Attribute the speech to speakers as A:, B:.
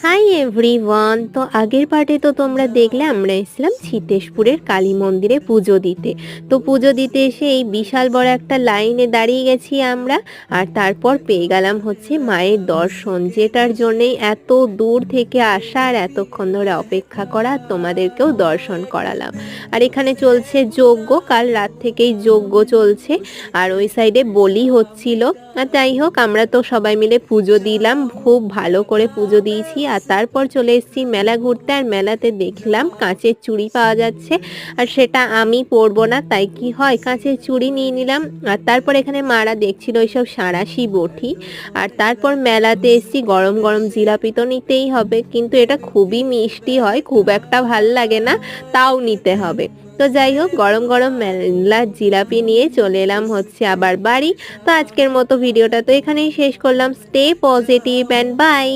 A: Hi everyone. তো আগের পার্টে তো তোমরা দেখলে আমরা এসেছিলাম ছিতেশপুরের কালী মন্দিরে পুজো দিতে। তো পুজো দিতে এসে এই বিশাল বড় একটা লাইনে দাঁড়িয়ে গেছি আমরা। আর তারপর পেয়ে গেলাম হচ্ছে মায়ের দর্শন, যেটার জন্যেই এত দূর থেকে আসা আর এতক্ষণ ধরে অপেক্ষা করা, তোমাদেরকেও দর্শন করালাম। আর এখানে চলছে যজ্ঞ, কাল রাত থেকেই যজ্ঞ চলছে। আর ওই সাইডে বলি হচ্ছিল। আর যাই হোক, আমরা তো সবাই মিলে পুজো দিলাম, খুব ভালো করে পুজো দিয়েছি। আর তারপর চলে এসেছি মেলা ঘুরতে। আর মেলাতে দেখলাম কাঁচের চুড়ি পাওয়া যাচ্ছে, আর সেটা আমি পরবো না, তাই কি হয় কাঁচের চুড়ি নিয়ে নিলাম। আর তারপর এখানে মারা দেখছিল ওইসব সাঁড়াশি বটি। আর তারপর মেলাতে এসেছি, গরম গরম জিলাপি তো নিতেই হবে, কিন্তু এটা খুবই মিষ্টি হয়, খুব একটা ভাল লাগে না, তাও নিতে হবে। তো যাই হোক, গরম গরম মেলার জিলাপি নিয়ে চলে এলাম হচ্ছে আবার বাড়ি। তো আজকের মতো ভিডিওটা তো এখানেই শেষ করলাম। Stay positive and by.